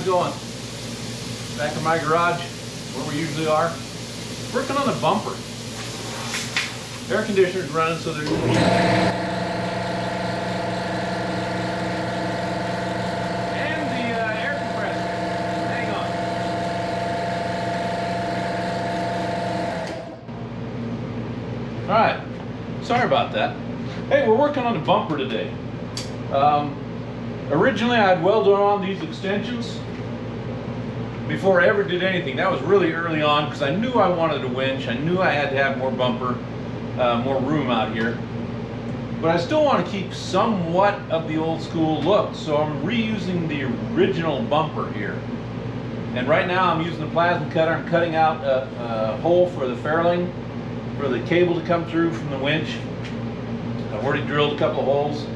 going? Back in my garage, where we usually are. Working on the bumper. Air conditioner's running, so there's... And the air compressor. Hang on. Alright, sorry about that. Hey, we're working on the bumper today. Originally I'd welded on these extensions before I ever did anything. That was really early on because I knew I wanted a winch. I knew I had to have more bumper, more room out here. But I still want to keep somewhat of the old school look, so I'm reusing the original bumper here. And right now I'm using the plasma cutter. I'm cutting out a hole for the furling, for the cable to come through from the winch. I've already drilled a couple of holes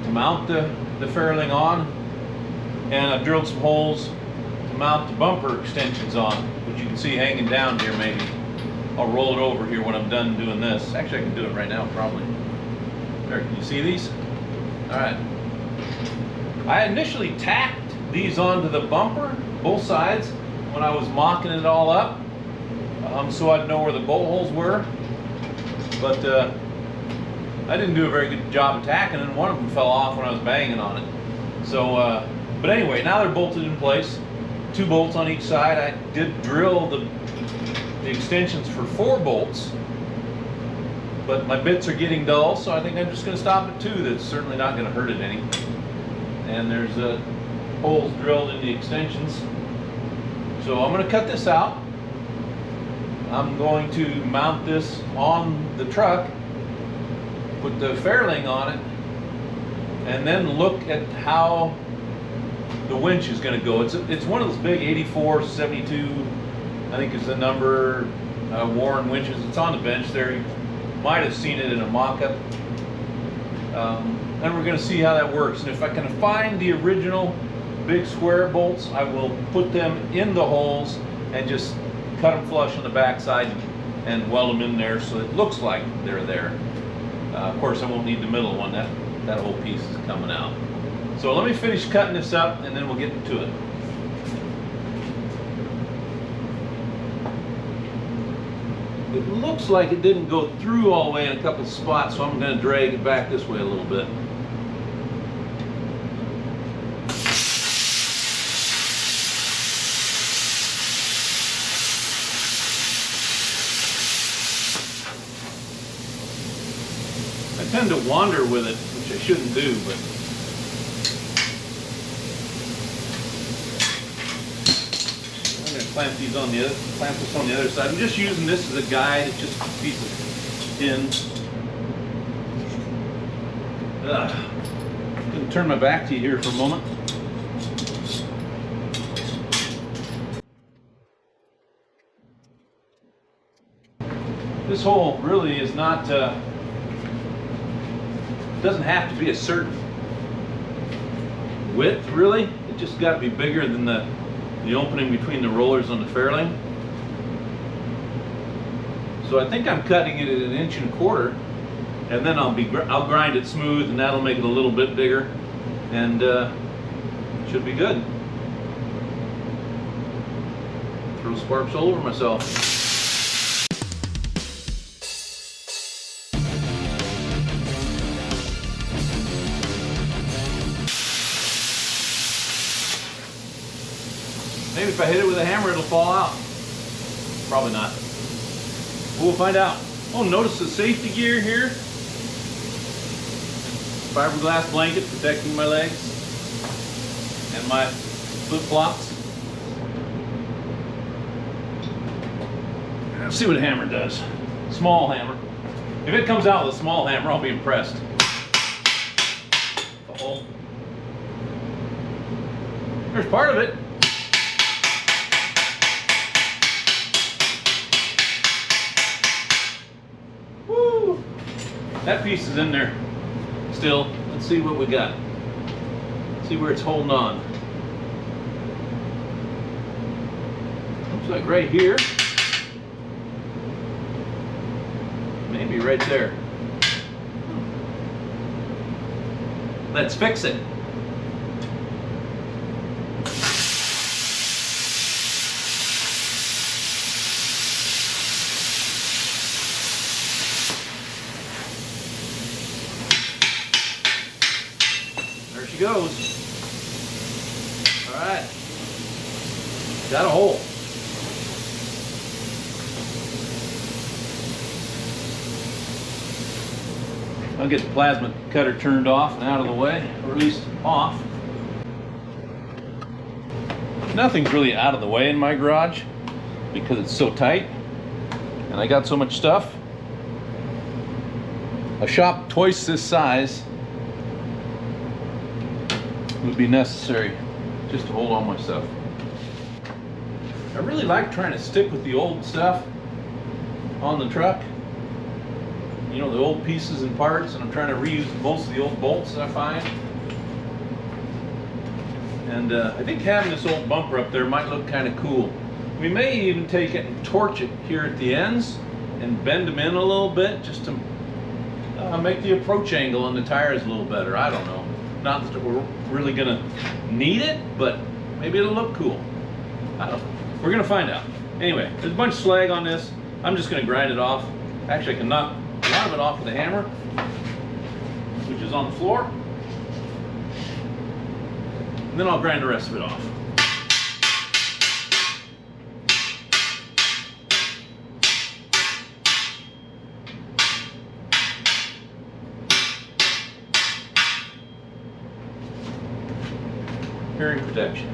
to mount the furling on, and I've drilled some holes mount the bumper extensions on, which you can see hanging down here. Maybe I'll roll it over here when I'm done doing this. Actually, I can do it right now probably. There, can you see these? Alright. I initially tacked these onto the bumper, both sides, when I was mocking it all up, so I'd know where the bolt holes were. But I didn't do a very good job of tacking, and one of them fell off when I was banging on it. So, but anyway, now they're bolted in place. 2 bolts on each side. I did drill the extensions for 4 bolts, but my bits are getting dull, so I think I'm just going to stop at 2. That's certainly not going to hurt it any. And there's holes drilled in the extensions. So I'm going to cut this out. I'm going to mount this on the truck, put the furling on it, and then look at how the winch is going to go. It's one of those big 84, 72, I think is the number, Warren winches. It's on the bench there. You might have seen it in a mock-up. And we're going to see how that works. And if I can find the original big square bolts, I will put them in the holes and just cut them flush on the back side and weld them in there so it looks like they're there. Of course, I won't need the middle one. That whole piece is coming out. So let me finish cutting this up and then we'll get to it. It looks like it didn't go through all the way in a couple of spots, so I'm going to drag it back this way a little bit. I tend to wander with it, which I shouldn't do, but clamp these on the other, clamp this on the other side. I'm just using this as a guide. It's just a piece of tin. I'm going to turn my back to you here for a moment. This hole really is not, doesn't have to be a certain width really. It just got to be bigger than the opening between the rollers on the furling. So I think I'm cutting it at 1.25 inches, and then I'll grind it smooth, and that'll make it a little bit bigger, and should be good. Throw sparks all over myself. Maybe if I hit it with a hammer, it'll fall out. Probably not. We'll find out. Oh, notice the safety gear here. Fiberglass blanket protecting my legs and my flip-flops. Let's see what a hammer does. Small hammer. If it comes out with a small hammer, I'll be impressed. Uh-oh. There's part of it. That piece is in there still. Let's see what we got. See where it's holding on. Looks like right here. Maybe right there. Let's fix it. goes. All right. Got a hole. I'll get the plasma cutter turned off and out of the way, or at least off. Nothing's really out of the way in my garage because it's so tight and I got so much stuff. A shop twice this size would be necessary just to hold all my stuff. I really like trying to stick with the old stuff on the truck. You know, the old pieces and parts, and I'm trying to reuse most of the old bolts that I find. And I think having this old bumper up there might look kind of cool. We may even take it and torch it here at the ends and bend them in a little bit just to make the approach angle on the tires a little better. I don't know. Not that we're really gonna need it, but maybe it'll look cool. I don't know. We're gonna find out. Anyway, there's a bunch of slag on this. I'm just gonna grind it off. Actually, I can knock a lot of it off with a hammer, which is on the floor. And then I'll grind the rest of it off. Hearing protection.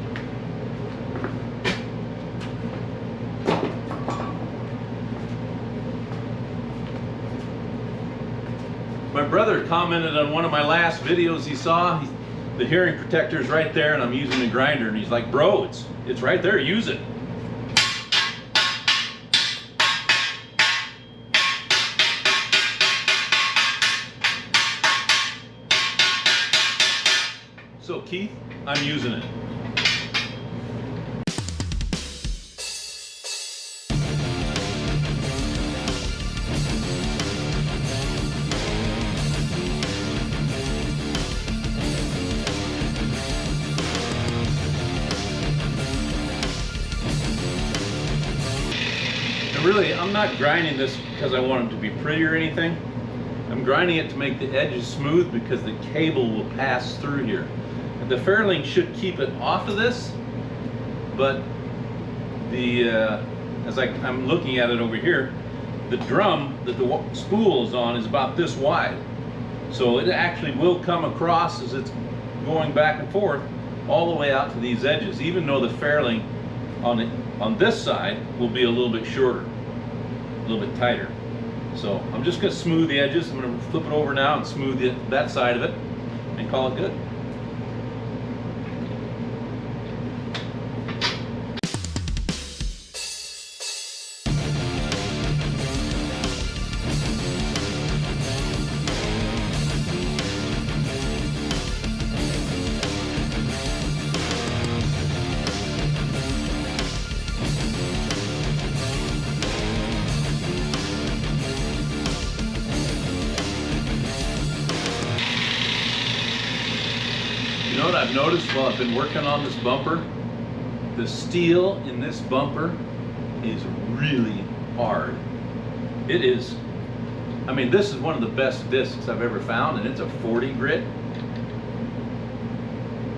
My brother commented on one of my last videos he saw, the hearing protector's right there and I'm using the grinder, and he's like, bro, it's right there, use it. So Keith, I'm using it. Really, I'm not grinding this because I want it to be pretty or anything. I'm grinding it to make the edges smooth because the cable will pass through here. And the Fairlink should keep it off of this, but as I'm looking at it over here, the drum that the spool is on is about this wide. So it actually will come across as it's going back and forth all the way out to these edges, even though the Fairlink on this side will be a little bit shorter, a little bit tighter. So I'm just going to smooth the edges. I'm going to flip it over now and smooth that side of it and call it good. You know what I've noticed while I've been working on this bumper? The steel in this bumper is really hard. It is, I mean, this is one of the best discs I've ever found, and it's a 40 grit.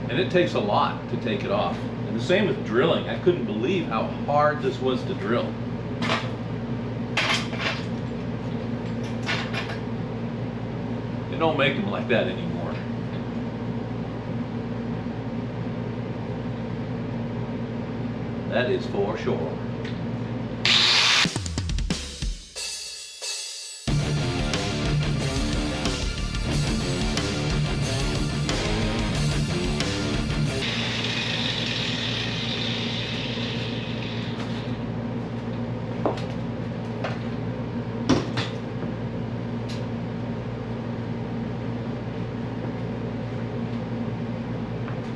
And it takes a lot to take it off. And the same with drilling. I couldn't believe how hard this was to drill. They don't make them like that anymore. That is for sure.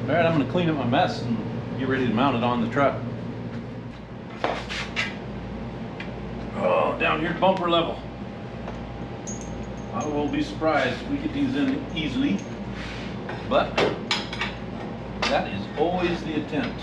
All right, I'm going to clean up my mess and get ready to mount it on the truck. Oh, down here at bumper level. I will be surprised if we get these in easily, but that is always the attempt.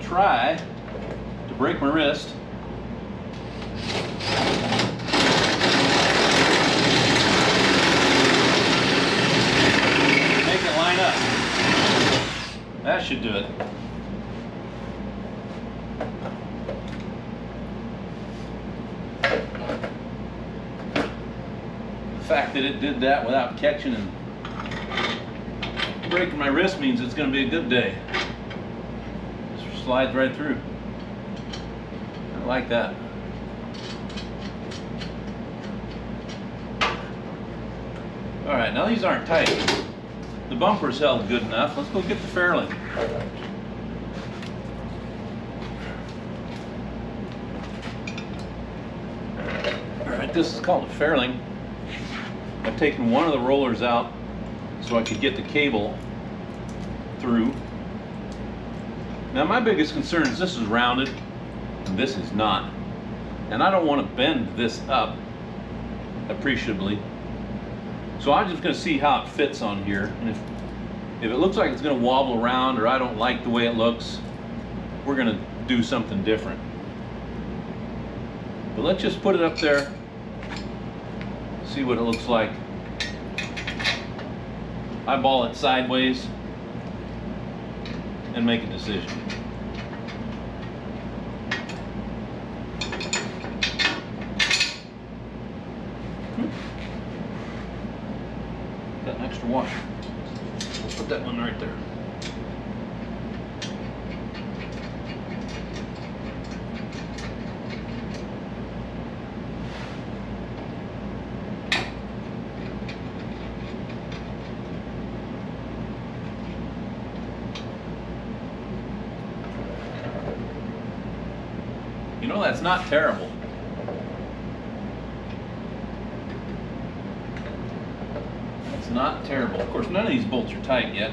try to break my wrist. Make it line up. That should do it. The fact that it did that without catching and breaking my wrist means it's going to be a good day. Just slides right through. I like that. Alright, now these aren't tight. The bumper's held good enough. Let's go get the fairing. Alright, this is called a fairing. I've taken one of the rollers out so I could get the cable through. Now my biggest concern is this is rounded and this is not. And I don't want to bend this up appreciably. So I'm just going to see how it fits on here. And if it looks like it's going to wobble around or I don't like the way it looks, we're going to do something different. But let's just put it up there, see what it looks like. Eyeball it sideways and make a decision. Got an extra washer. We'll put that one right there. You know, that's not terrible. That's not terrible. Of course, none of these bolts are tight yet.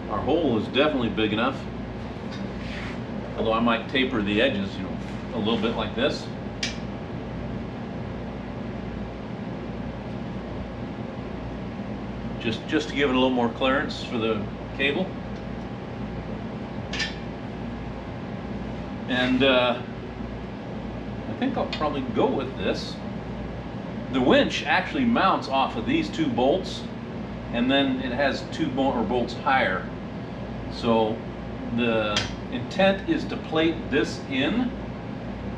Our hole is definitely big enough. Although I might taper the edges, you know, a little bit like this. Just to give it a little more clearance for the cable. And I think I'll probably go with this. The winch actually mounts off of these two bolts, and then it has two more bolts higher. So the intent is to plate this in,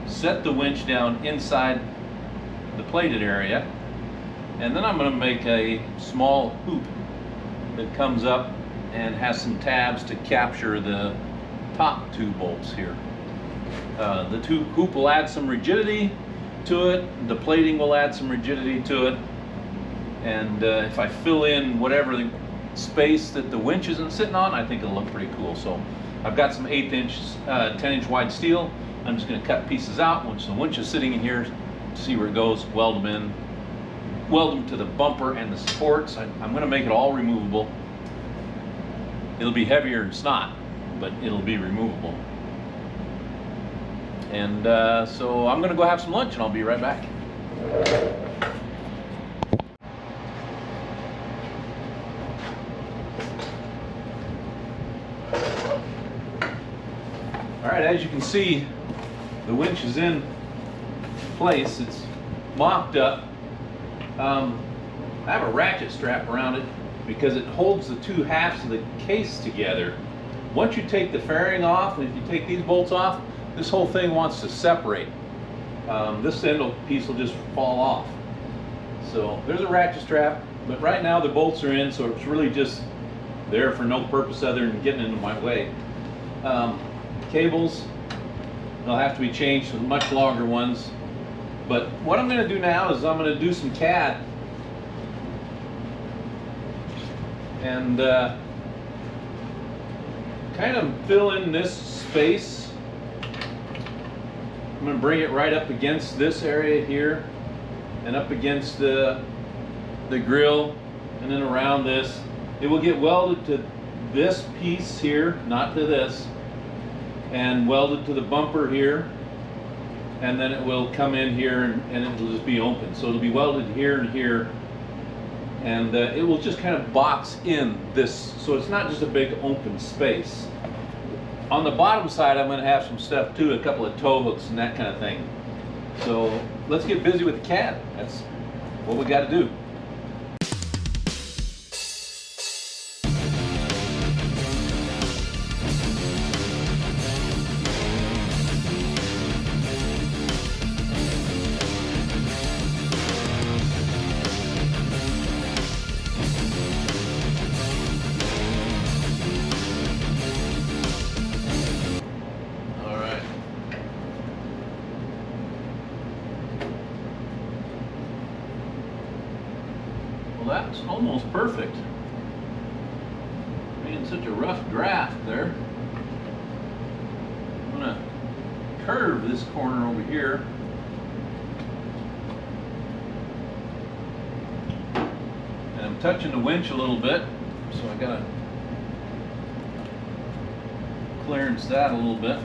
set the winch down inside the plated area, and then I'm going to make a small hoop that comes up and has some tabs to capture the top two bolts here. The hoop will add some rigidity to it. The plating will add some rigidity to it. And if I fill in whatever the space that the winch isn't sitting on, I think it'll look pretty cool. So I've got some 1/8 inch, 10 inch wide steel. I'm just going to cut pieces out once the winch is sitting in here, see where it goes, weld them in. Weld them to the bumper and the supports. I'm going to make it all removable. It'll be heavier than snot, but it'll be removable. And so I'm going to go have some lunch and I'll be right back. All right, as you can see, the winch is in place. It's mocked up. I have a ratchet strap around it because it holds the two halves of the case together. Once you take the fairing off, and if you take these bolts off, this whole thing wants to separate. This end piece will just fall off. So there's a ratchet strap, but right now the bolts are in, so it's really just there for no purpose other than getting into my way. Cables, they'll have to be changed to much longer ones. But what I'm going to do now is I'm going to do some CAD and kind of fill in this space. I'm going to bring it right up against this area here and up against the grill and then around this. It will get welded to this piece here, not to this, and welded to the bumper here. And then it will come in here and it will just be open. So it'll be welded here and here and it will just kind of box in this, so it's not just a big open space. On the bottom side, I'm going to have some stuff too, a couple of tow hooks and that kind of thing. So let's get busy with the CAD. That's what we got to do. Well, that's almost perfect. Being such a rough draft there. I'm gonna curve this corner over here. And I'm touching the winch a little bit, so I gotta clearance that a little bit.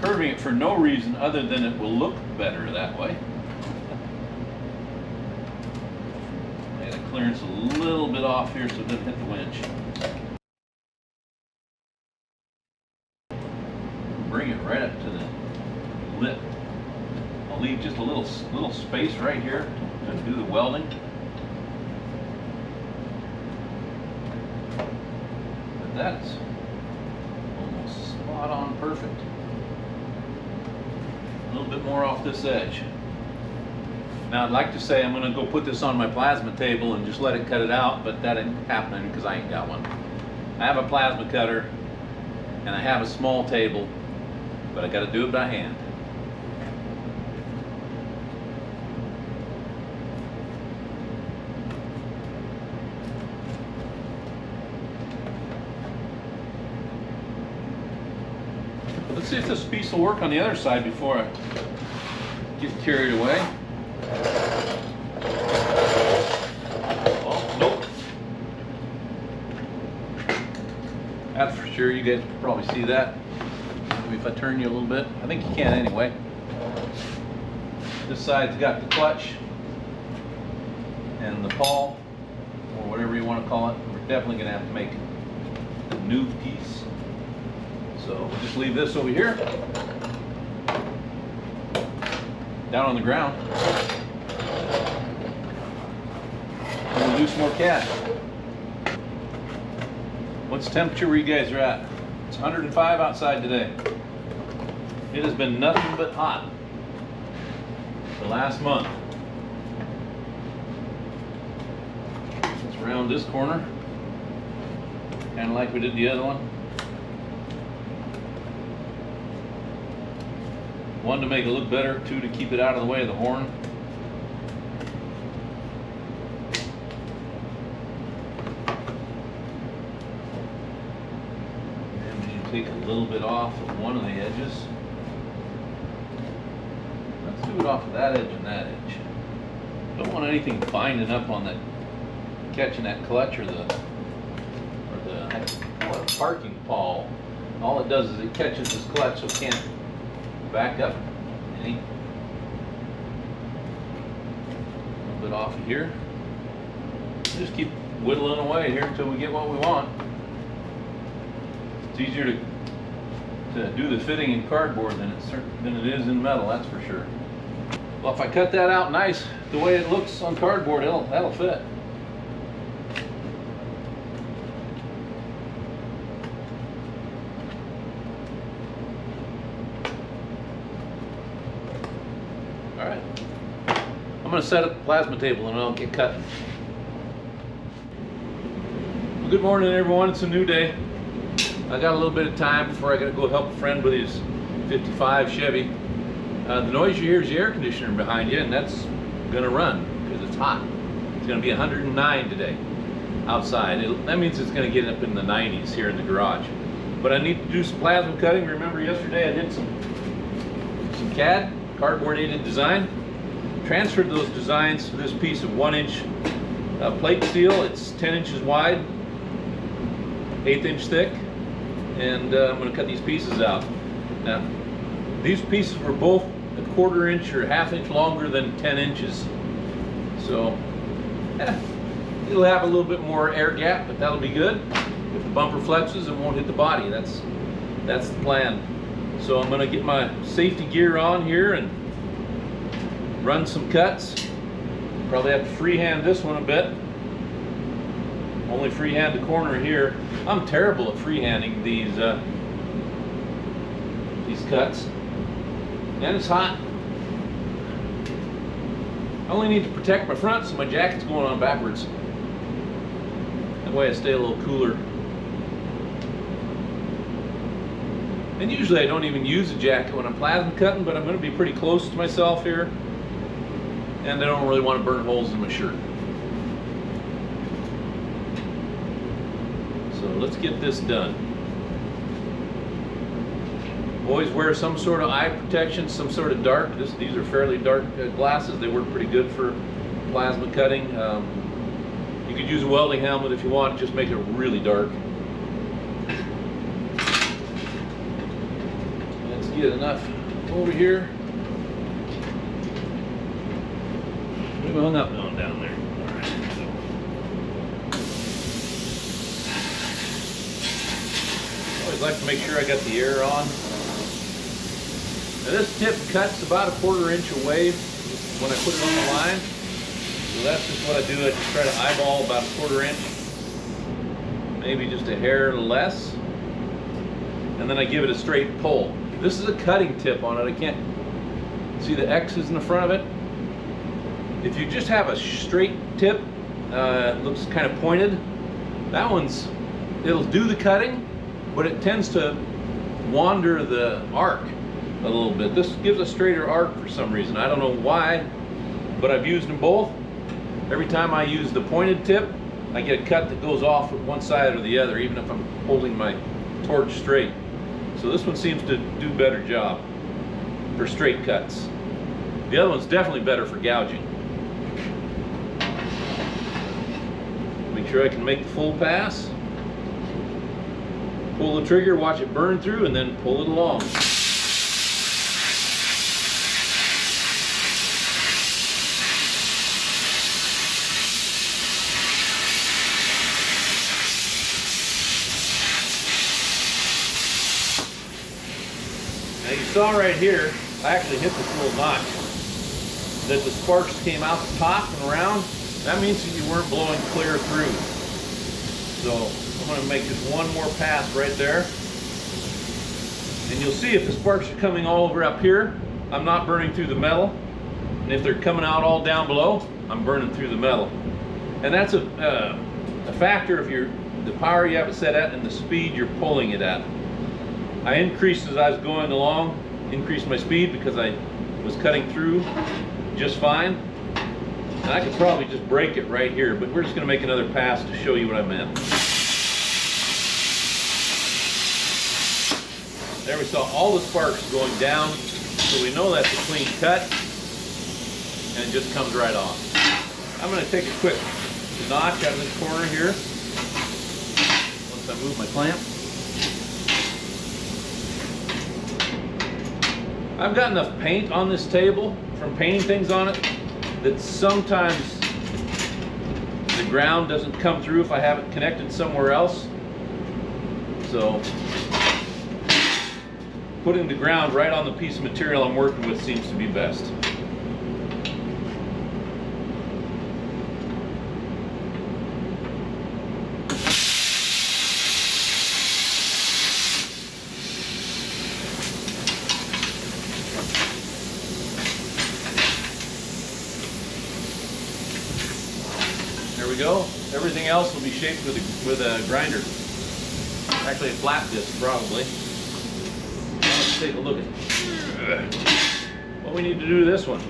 Curving it for no reason other than it will look better that way. I gotta clearance a little bit off here so it doesn't hit the winch. Bring it right up to the lip. I'll leave just a little space right here to do the welding. But that's almost spot on perfect. A little bit more off this edge. Now I'd like to say I'm going to go put this on my plasma table and just let it cut it out, but that ain't happening because I ain't got one. I have a plasma cutter and I have a small table, but I got to do it by hand. Let's see if this piece will work on the other side before I get carried away. Oh, nope. That's for sure. You guys can probably see that. Maybe if I turn you a little bit. I think you can anyway. This side's got the clutch and the pawl, or whatever you want to call it. We're definitely going to have to make a new piece. So we'll just leave this over here, down on the ground, and we'll do some more CAD. What's the temperature where you guys are at? It's 105 outside today. It has been nothing but hot the last month. Let's round this corner, kind of like we did the other one. One, to make it look better. Two, to keep it out of the way of the horn. And we need to take a little bit off of one of the edges. Let's do it off of that edge and that edge. Don't want anything binding up on that, catching that clutch or the I call it a parking pawl. All it does is it catches this clutch so it can't back up any. A little bit off of here. Just keep whittling away here until we get what we want. It's easier to do the fitting in cardboard than it is in metal, that's for sure. Well, if I cut that out nice the way it looks on cardboard, that'll fit. All right, I'm going to set up the plasma table and I'll get cutting. Well, good morning, everyone. It's a new day. I got a little bit of time before I got to go help a friend with his 55 Chevy. The noise you hear is the air conditioner behind you, and that's going to run because it's hot. It's going to be 109 today outside. That means it's going to get up in the 90s here in the garage. But I need to do some plasma cutting. Remember yesterday I did some CAD, cardboard aided design. Transferred those designs to this piece of 1-inch plate steel. It's 10 inches wide, 1/8 inch thick, and I'm going to cut these pieces out. Now, these pieces were both 1/4 inch or 1/2 inch longer than 10 inches. So it'll have a little bit more air gap, but that'll be good. If the bumper flexes, it won't hit the body. That's the plan. So I'm gonna get my safety gear on here and run some cuts. Probably have to freehand this one a bit. Only freehand the corner here. I'm terrible at freehanding these cuts. And it's hot. I only need to protect my front so my jacket's going on backwards. That way I stay a little cooler. And usually I don't even use a jacket when I'm plasma cutting, but I'm going to be pretty close to myself here. And I don't really want to burn holes in my shirt. So let's get this done. Always wear some sort of eye protection, some sort of dark. These are fairly dark glasses. They work pretty good for plasma cutting. You could use a welding helmet if you want, just make it really dark. Let's get enough over here. We hung up on down there. All right. Always like to make sure I got the air on. Now this tip cuts about 1/4 inch away when I put it on the line. So that's just what I do. I just try to eyeball about 1/4 inch. Maybe just a hair less. And then I give it a straight pull. This is a cutting tip on it. I can't see the X's in the front of it. If you just have a straight tip, it looks kind of pointed. That one's, it'll do the cutting, but it tends to wander the arc a little bit. This gives a straighter arc for some reason. I don't know why, but I've used them both. Every time I use the pointed tip, I get a cut that goes off with one side or the other, even if I'm holding my torch straight. So this one seems to do a better job for straight cuts. The other one's definitely better for gouging. Make sure I can make the full pass. Pull the trigger, watch it burn through, and then pull it along. Now you saw right here, I actually hit this little notch. That the sparks came out the top and around. That means that you weren't blowing clear through. So I'm going to make just one more pass right there. And you'll see if the sparks are coming all over up here, I'm not burning through the metal. And if they're coming out all down below, I'm burning through the metal. And that's a factor of the power you have it set at and the speed you're pulling it at. I increased as I was going along, increased my speed because I was cutting through just fine. And I could probably just break it right here, but we're just going to make another pass to show you what I meant. There we saw all the sparks going down, so we know that's a clean cut, and it just comes right off. I'm going to take a quick notch out of this corner here, once I move my clamp. I've got enough paint on this table from painting things on it that sometimes the ground doesn't come through if I have it connected somewhere else. So putting the ground right on the piece of material I'm working with seems to be best. There we go. Everything else will be shaped with a grinder. Actually a flat disc probably. Let's take a look at what we need to do to this one.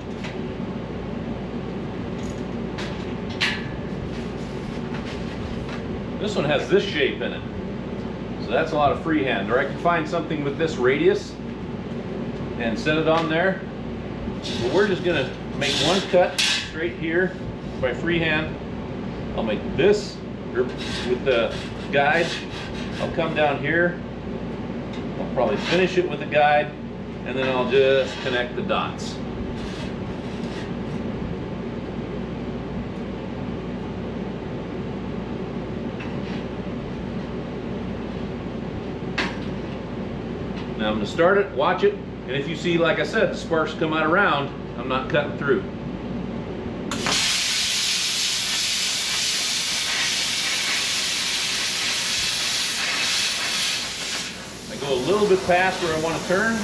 This one has this shape in it. So that's a lot of freehand. Or I can find something with this radius and set it on there. But we're just gonna make one cut straight here by freehand. I'll make this with the guide. I'll come down here. I'll probably finish it with the guide, and then I'll just connect the dots. Now I'm going to start it, watch it, and if you see, like I said, the sparks come out around, I'm not cutting through. I go a little bit past where I want to turn.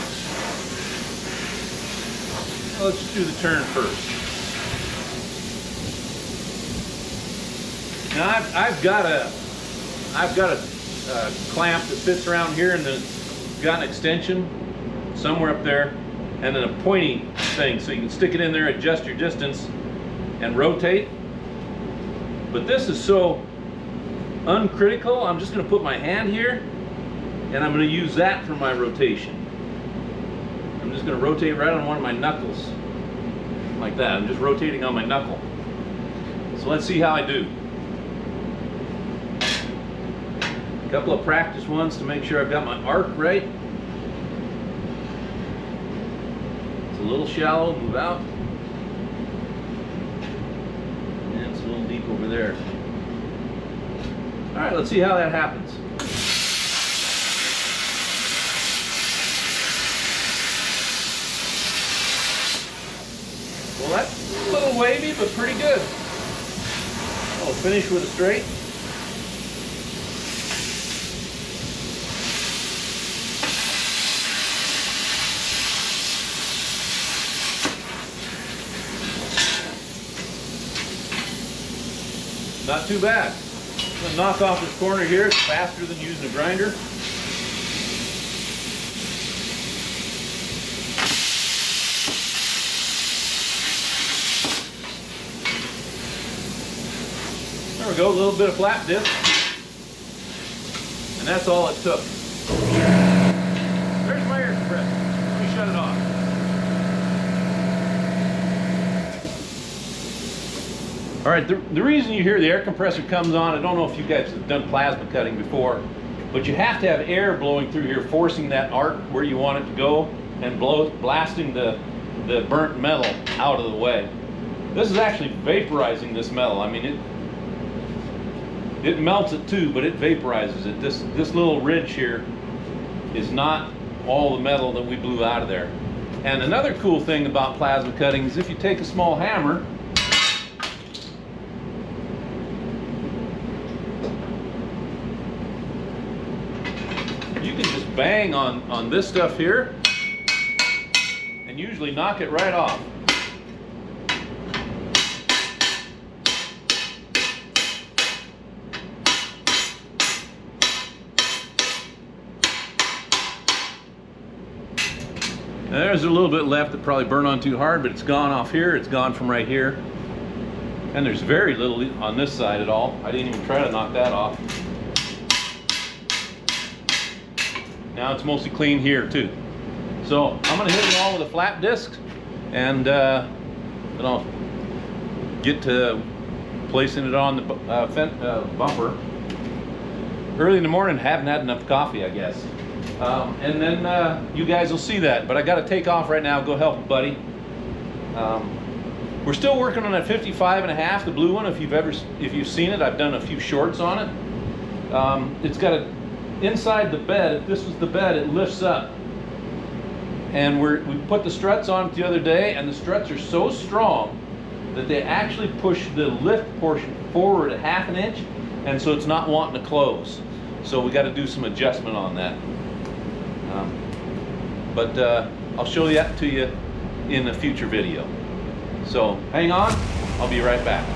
Well, let's do the turn first. Now I've got a clamp that fits around here, and then got an extension somewhere up there, and then a pointy thing so you can stick it in there, adjust your distance, and rotate. But this is so uncritical, I'm just going to put my hand here, and I'm going to use that for my rotation. I'm just going to rotate right on one of my knuckles, like that. I'm just rotating on my knuckle. So let's see how I do. A couple of practice ones to make sure I've got my arc right. It's a little shallow, move out. And it's a little deep over there. All right, let's see how that happens. Well, that's a little wavy, but pretty good. I'll finish with a straight. Not too bad. I'm going to knock off this corner here. It's faster than using a grinder. There we go, a little bit of flap disc. And that's all it took. There's my air compressor. Let me shut it off. All right, the reason you hear the air compressor comes on, I don't know if you guys have done plasma cutting before, but you have to have air blowing through here, forcing that arc where you want it to go, and blasting the burnt metal out of the way. This is actually vaporizing this metal. I mean, it melts it too, but it vaporizes it. This little ridge here is not all the metal that we blew out of there. And another cool thing about plasma cutting is if you take a small hammer, you can just bang on this stuff here and usually knock it right off. Now there's a little bit left that probably burned on too hard, but it's gone off here. It's gone from right here. And there's very little on this side at all. I didn't even try to knock that off. Now it's mostly clean here too. So I'm going to hit it all with a flap disc, and then I'll get to placing it on the bumper. Early in the morning, haven't had enough coffee, I guess. And then you guys will see that. But I got to take off right now. Go help a buddy. We're still working on that 55.5, the blue one. If you've seen it, I've done a few shorts on it. It's got a inside the bed. If this was the bed, it lifts up. And we put the struts on it the other day, and the struts are so strong that they actually push the lift portion forward a ½ inch, and so it's not wanting to close. So we got to do some adjustment on that. But I'll show that to you in a future video. So hang on, I'll be right back.